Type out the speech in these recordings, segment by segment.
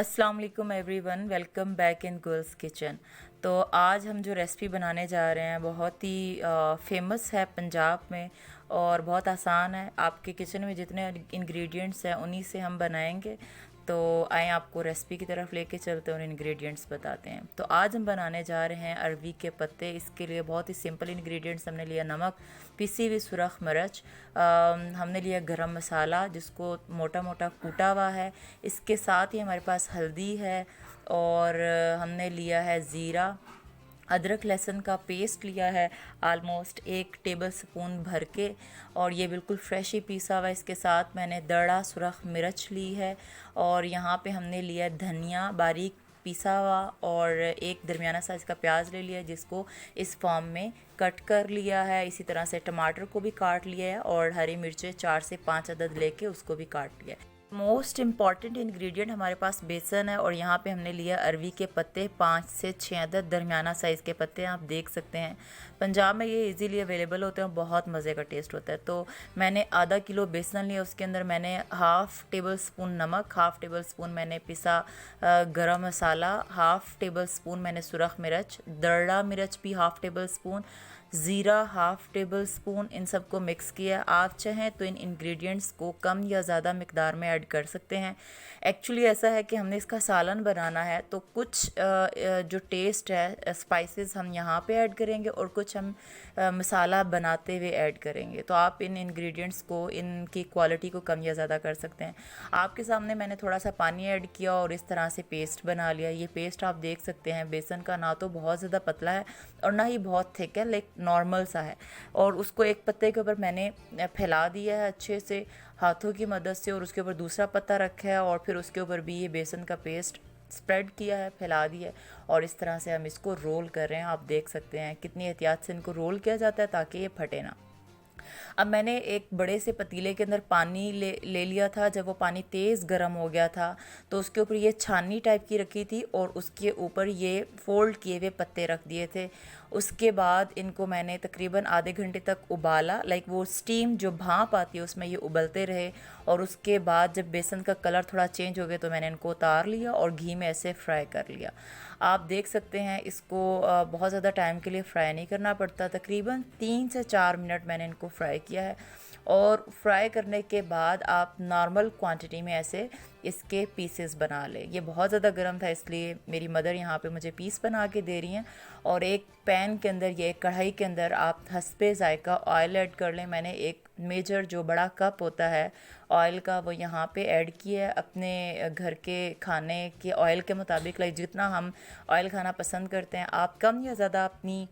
अस्सलाम वालेकुम everyone, welcome back in girls kitchen. तो आज हम जो रेसिपी बनाने जा रहे हैं बहुत ही फेमस है पंजाब में और बहुत आसान है। आपके किचन में जितने इंग्रेडिएंट्स हैं उन्हीं से हम बनाएंगे। तो आए आपको रेसिपी की तरफ लेके चलते हैं और इंग्रेडिएंट्स बताते हैं। तो आज हम बनाने जा रहे हैं अरवी के पत्ते। इसके लिए बहुत ही सिंपल इंग्रेडिएंट्स हमने लिया, नमक, पिसी हुई सुरख मिर्च, हमने लिया गरम मसाला जिसको मोटा मोटा कूटा हुआ है। इसके साथ ही हमारे पास हल्दी है और हमने लिया है ज़ीरा, अदरक लहसुन का पेस्ट लिया है आलमोस्ट 1 टेबल स्पून भर के, और ये बिल्कुल फ्रेश ही पीसा हुआ है। इसके साथ मैंने दड़ा सुरख मिर्च ली है और यहाँ पे हमने लिया धनिया बारीक पिसा हुआ, और एक दरमियाना साइज़ का प्याज ले लिया है जिसको इस फॉर्म में कट कर लिया है। इसी तरह से टमाटर को भी काट लिया है और हरी मिर्चें 4 से 5 अदद लेके उसको भी काट लिया है। मोस्ट इम्पॉर्टेंट इंग्रेडिएंट हमारे पास बेसन है, और यहाँ पे हमने लिया अरवी के पत्ते 5 से 6 अदद दरमियाना साइज़ के पत्ते आप देख सकते हैं। पंजाब में ये इजीली अवेलेबल होते हैं, बहुत मज़े का टेस्ट होता है। तो मैंने आधा किलो बेसन लिया, उसके अंदर मैंने हाफ़ टेबल स्पून नमक, हाफ़ टेबल स्पून मैंने पिसा गरम मसाला, हाफ़ टेबल स्पून मैंने सुरख मिर्च, दरड़ा मिर्च भी हाफ़ टेबल स्पून, ज़ीरा हाफ़ टेबल स्पून, इन सबको मिक्स किया। आप चाहें तो इन इंग्रेडिएंट्स को कम या ज़्यादा मिकदार में ऐड कर सकते हैं। एक्चुअली ऐसा है कि हमने इसका सालन बनाना है, तो कुछ जो टेस्ट है स्पाइसेस हम यहाँ पे ऐड करेंगे और कुछ हम मसाला बनाते हुए ऐड करेंगे। तो आप इन इंग्रेडिएंट्स को, इनकी क्वालिटी को कम या ज़्यादा कर सकते हैं। आपके सामने मैंने थोड़ा सा पानी ऐड किया और इस तरह से पेस्ट बना लिया। ये पेस्ट आप देख सकते हैं बेसन का ना तो बहुत ज़्यादा पतला है और ना ही बहुत थिक है, लाइक नॉर्मल सा है। और उसको एक पत्ते के ऊपर मैंने फैला दिया है अच्छे से हाथों की मदद से, और उसके ऊपर दूसरा पत्ता रखा है और फिर उसके ऊपर भी ये बेसन का पेस्ट स्प्रेड किया है, फैला दिया है, और इस तरह से हम इसको रोल कर रहे हैं। आप देख सकते हैं कितनी एहतियात से इनको रोल किया जाता है ताकि ये फटे ना। अब मैंने एक बड़े से पतीले के अंदर पानी ले लिया था। जब वो पानी तेज़ गर्म हो गया था तो उसके ऊपर ये छाननी टाइप की रखी थी और उसके ऊपर ये फोल्ड किए हुए पत्ते रख दिए थे। उसके बाद इनको मैंने तकरीबन आधे घंटे तक उबाला, लाइक वो स्टीम जो भाप आती है उसमें ये उबलते रहे। और उसके बाद जब बेसन का कलर थोड़ा चेंज हो गया तो मैंने इनको उतार लिया और घी में ऐसे फ्राई कर लिया। आप देख सकते हैं इसको बहुत ज़्यादा टाइम के लिए फ्राई नहीं करना पड़ता, तकरीबन 3 से 4 मिनट मैंने इनको फ्राई किया है। और फ्राई करने के बाद आप नॉर्मल क्वांटिटी में ऐसे इसके पीसेस बना लें। ये बहुत ज़्यादा गर्म था इसलिए मेरी मदर यहाँ पे मुझे पीस बना के दे रही हैं। और एक पैन के अंदर, ये कढ़ाई के अंदर आप हस्बे ज़ायका ऑयल ऐड कर लें। मैंने एक मेजर जो बड़ा कप होता है ऑयल का वो यहाँ पे ऐड किया है। अपने घर के खाने के ऑयल के मुताबिक, लाइक जितना हम ऑयल खाना पसंद करते हैं आप कम या ज़्यादा अपनी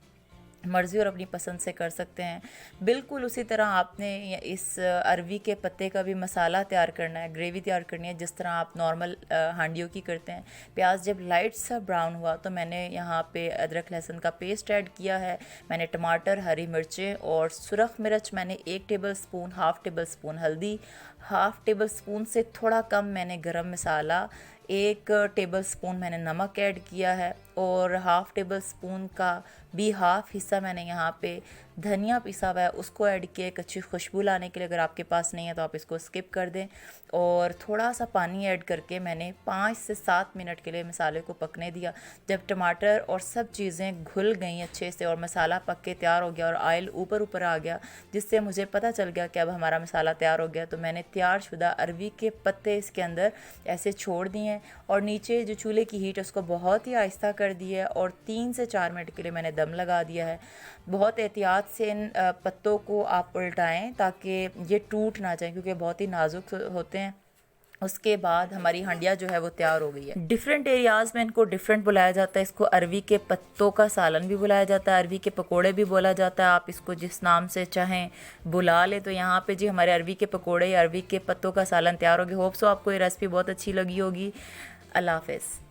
मर्ज़ी और अपनी पसंद से कर सकते हैं। बिल्कुल उसी तरह आपने इस अरवी के पत्ते का भी मसाला तैयार करना है, ग्रेवी तैयार करनी है जिस तरह आप नॉर्मल हांडियों की करते हैं। प्याज जब लाइट सा ब्राउन हुआ तो मैंने यहाँ पे अदरक लहसुन का पेस्ट ऐड किया है। मैंने टमाटर, हरी मिर्चें और सुरख मिर्च मैंने 1 table spoon, half table spoon हल्दी, हाफ़ टेबल स्पून से थोड़ा कम मैंने गरम मसाला, 1 टेबल स्पून मैंने नमक ऐड किया है, और हाफ़ टेबल स्पून का भी हाफ़ हिस्सा मैंने यहाँ पे धनिया पिसा हुआ है उसको ऐड किया एक अच्छी खुशबू लाने के लिए। अगर आपके पास नहीं है तो आप इसको स्किप कर दें। और थोड़ा सा पानी ऐड करके मैंने 5 से 7 मिनट के लिए मसाले को पकने दिया। जब टमाटर और सब चीज़ें घुल गई अच्छे से और मसाला पक के तैयार हो गया और ऑयल ऊपर ऊपर आ गया, जिससे मुझे पता चल गया कि अब हमारा मसाला तैयार हो गया, तो मैंने तैयार शुदा अरवी के पत्ते इसके अंदर ऐसे छोड़ दिए और नीचे जो चूल्हे की हीट है उसको बहुत ही आहिस्ता कर दिया है और 3 से 4 मिनट के लिए मैंने दम लगा दिया है। बहुत एहतियात से इन पत्तों को आप उल्टाएं ताकि ये टूट ना जाए क्योंकि बहुत ही नाजुक होते हैं। उसके बाद हमारी हंडिया जो है वो तैयार हो गई है। डिफरेंट एरियाज़ में इनको डिफरेंट बुलाया जाता है। इसको अरवी के पत्तों का सालन भी बुलाया जाता है, अरवी के पकोड़े भी बोला जाता है। आप इसको जिस नाम से चाहें बुला लें। तो यहाँ पे जी हमारे अरवी के पकोड़े या अरवी के पत्तों का सालन तैयार हो गया। होप सो आपको ये रेसिपी बहुत अच्छी लगी होगी। अल्लाह हाफ़िज़।